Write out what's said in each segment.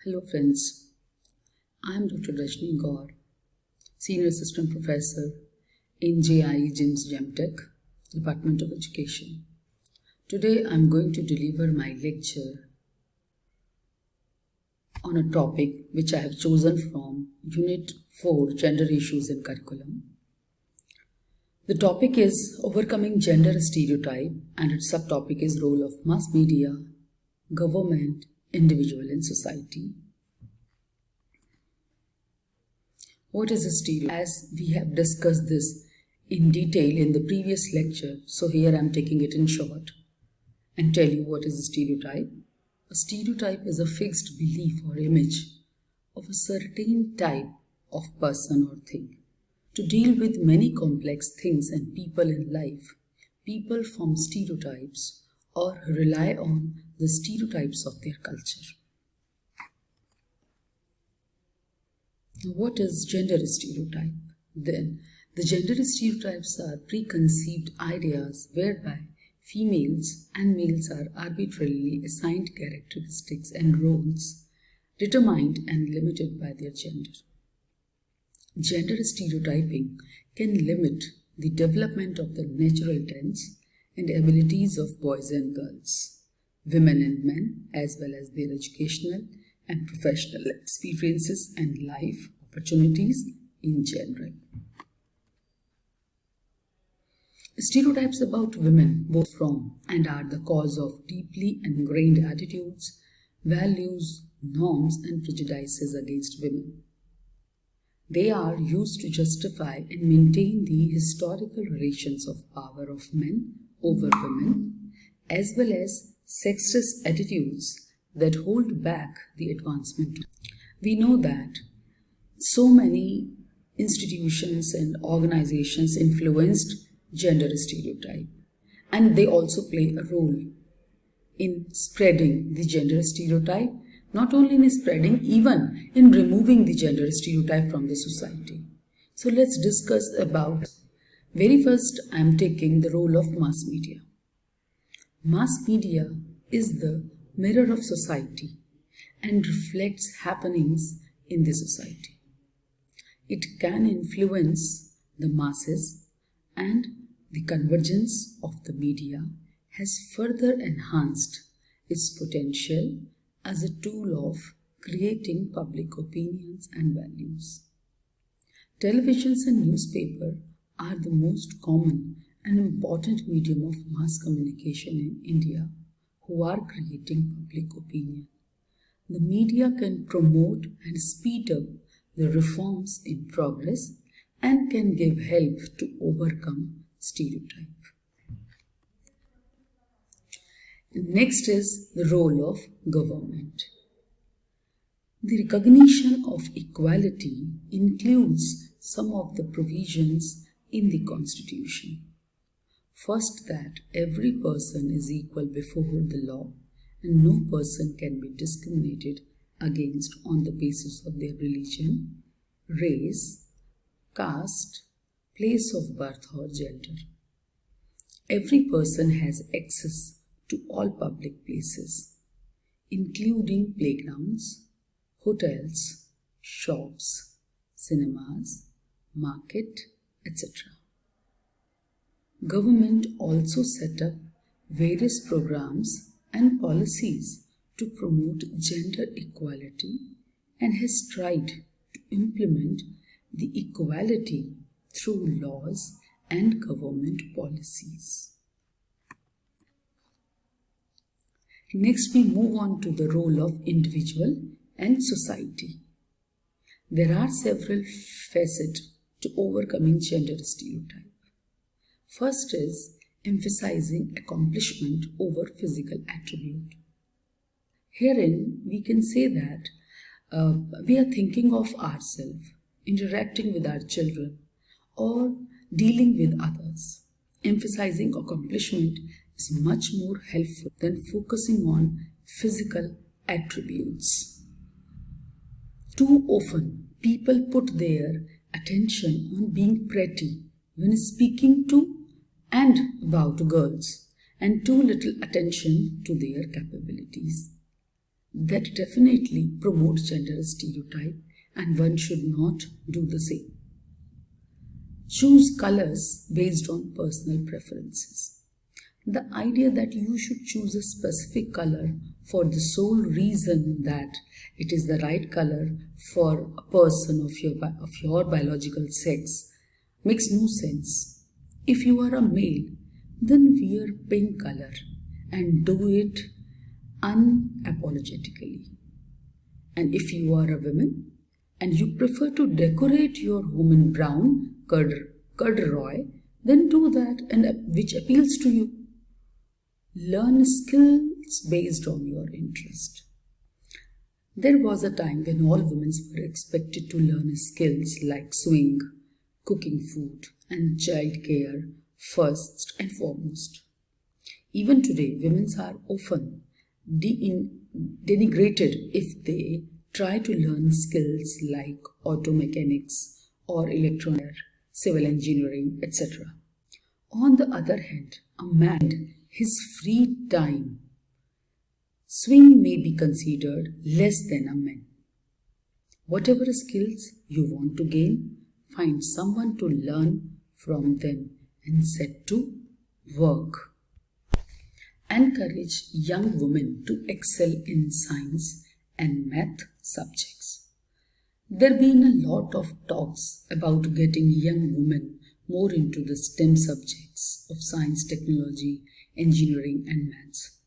Hello friends, I am Dr. Rajni Gaur, Senior Assistant Professor in JIE GIMS GemTech, Department of Education. Today I am going to deliver my lecture on a topic which I have chosen from Unit 4, Gender Issues in Curriculum. The topic is Overcoming Gender Stereotype and its subtopic is Role of Mass Media, Government, Individual and Society. What is a stereotype? As we have discussed this in detail in the previous lecture, so here I am taking it in short and tell you what is a stereotype. A stereotype is a fixed belief or image of a certain type of person or thing. To deal with many complex things and people in life, people form stereotypes or rely on the stereotypes of their culture. What is gender stereotype? Then, the gender stereotypes are preconceived ideas whereby females and males are arbitrarily assigned characteristics and roles determined and limited by their gender. Gender stereotyping can limit the development of the natural talents and abilities of boys and girls, women and men, as well as their educational and professional experiences and life opportunities in general. Stereotypes about women both from and are the cause of deeply ingrained attitudes, values, norms and prejudices against women. They are used to justify and maintain the historical relations of power of men over women, as well as sexist attitudes that hold back the advancement. We know that so many institutions and organizations influenced gender stereotype, and they also play a role in spreading the gender stereotype, not only in spreading, even in removing the gender stereotype from the society. So let's discuss about, very first I am taking the role of mass media. Mass media is the mirror of society and reflects happenings in the society. It can influence the masses, and the convergence of the media has further enhanced its potential as a tool of creating public opinions and values. Televisions and newspaper are the most common and important medium of mass communication in India who are creating public opinion. The media can promote and speed up the reforms in progress and can give help to overcome stereotype. Next is the role of government. The recognition of equality includes some of the provisions in the Constitution. First, that every person is equal before the law and no person can be discriminated against on the basis of their religion, race, caste, place of birth or gender. Every person has access to all public places, including playgrounds, hotels, shops, cinemas, market, etc. Government also set up various programs and policies to promote gender equality and has tried to implement the equality through laws and government policies. Next, we move on to the role of individual and society. There are several facets to overcoming gender stereotype. First is emphasizing accomplishment over physical attribute. Herein, we can say that we are thinking of ourselves, interacting with our children, or dealing with others. Emphasizing accomplishment is much more helpful than focusing on physical attributes. Too often, people put their attention on being pretty when speaking to and about girls, and too little attention to their capabilities. that definitely promote gender stereotype, and one should not do the same. Choose colors based on personal preferences. The idea that you should choose a specific color for the sole reason that it is the right color for a person of your biological sex makes no sense. If you are a male, then wear pink color and do it unapologetically. And if you are a woman and you prefer to decorate your home in brown corduroy, then do that, and which appeals to you. Learn skills based on your interest. There was a time when all women were expected to learn skills like sewing, cooking food, and childcare first and foremost. Even today, women are often denigrated if they try to learn skills like auto mechanics or electronics, civil engineering, etc. On the other hand, a man, his free time, swing may be considered less than a man. Whatever skills you want to gain, find someone to learn from them and set to work. Encourage young women to excel in science and math subjects. There have been a lot of talks about getting young women more into the STEM subjects of science, technology, engineering and maths.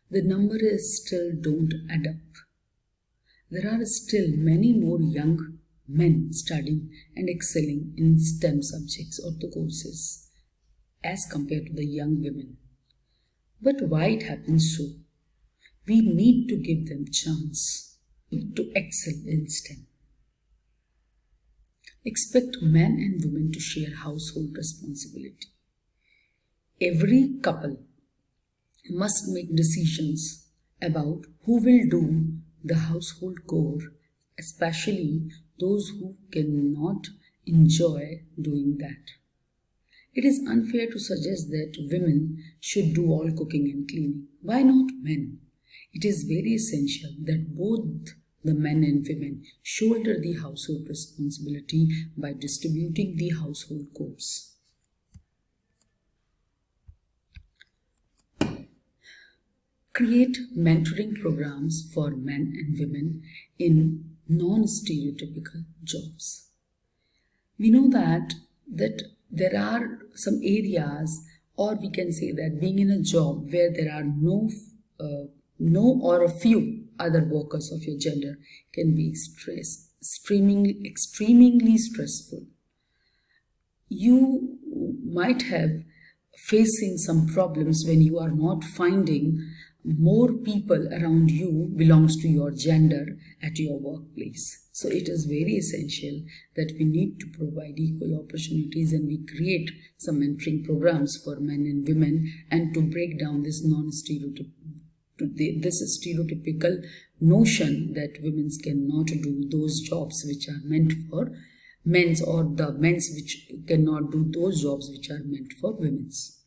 The numbers still don't add up. There are still many more young men studying and excelling in STEM subjects or the courses as compared to the young women. But why it happens so? We need to give them chance to excel in STEM. Expect men and women to share household responsibility. Every couple must make decisions about who will do the household chore, especially those who cannot enjoy doing that. It is unfair to suggest that women should do all cooking and cleaning. Why not men? It is very essential that both the men and women shoulder the household responsibility by distributing the household chores. Create mentoring programs for men and women in non-stereotypical jobs. We know that there are some areas, or we can say that being in a job where there are no or a few other workers of your gender can be extremely stressful. You might have facing some problems when you are not finding more people around you belongs to your gender at your workplace. So it is very essential that we need to provide equal opportunities, and we create some mentoring programs for men and women, and to break down this this stereotypical notion that women cannot do those jobs which are meant for men's, or the men's which cannot do those jobs which are meant for women's.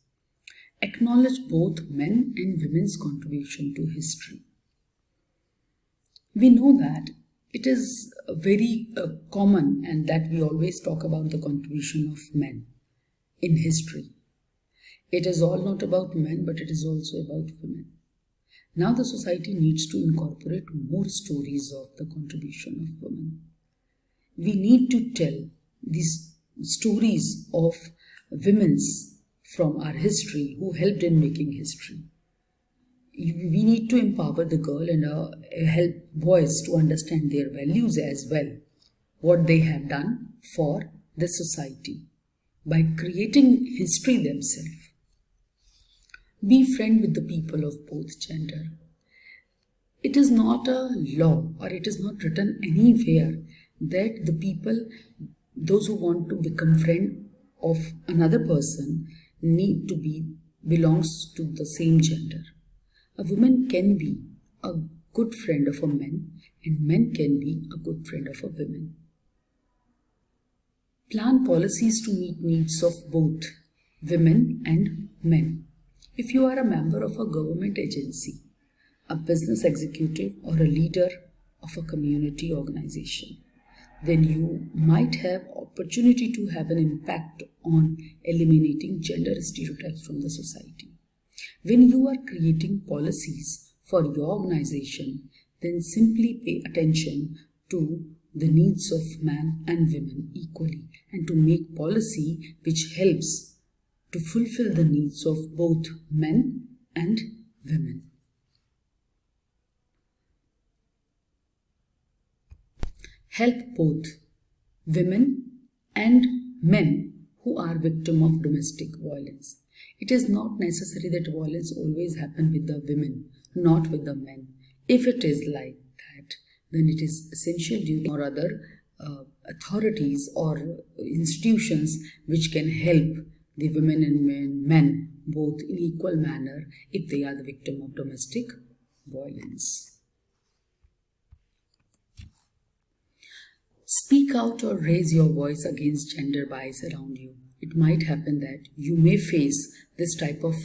Acknowledge both men and women's contribution to history. We know that it is very common, and that we always talk about the contribution of men in history. It is all not about men, but it is also about women. Now the society needs to incorporate more stories of the contribution of women. We need to tell these stories of women's from our history who helped in making history. We need to empower the girl and help boys to understand their values as well, what they have done for the society by creating history themselves. Be friend with the people of both gender. It is not a law, or it is not written anywhere that the people, those who want to become friend of another person, need to belongs to the same gender. A woman can be a good friend of a man, and men can be a good friend of a woman. Plan policies to meet needs of both women and men. If you are a member of a government agency, a business executive, or a leader of a community organization, then you might have opportunity to have an impact on eliminating gender stereotypes from the society. When you are creating policies for your organization, then simply pay attention to the needs of men and women equally, and to make policy which helps to fulfill the needs of both men and women. Help both women and men who are victims of domestic violence. It is not necessary that violence always happens with the women, not with the men. If it is like that, then it is essential duty or other authorities or institutions which can help the women and men both in equal manner if they are the victim of domestic violence. Speak out or raise your voice against gender bias around you. It might happen that you may face this type of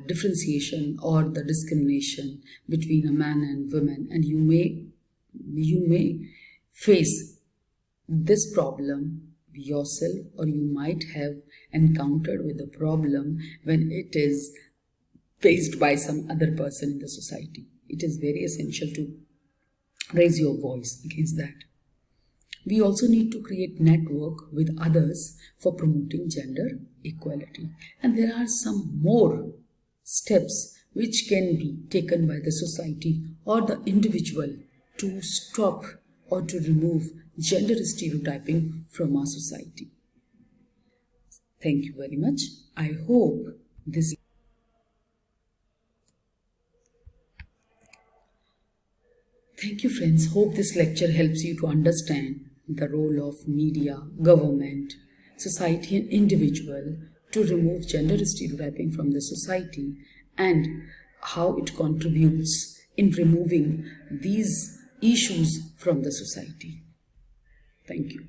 differentiation or the discrimination between a man and woman, and you may face this problem yourself, or you might have encountered with the problem when it is faced by some other person in the society. It is very essential to raise your voice against that. We also need to create network with others for promoting gender equality. And there are some more steps which can be taken by the society or the individual to stop or to remove gender stereotyping from our society. Thank you very much. I hope this. Thank you, friends. Hope this lecture helps you to understand the role of media, government, society and individual to remove gender stereotyping from the society, and how it contributes in removing these issues from the society. Thank you.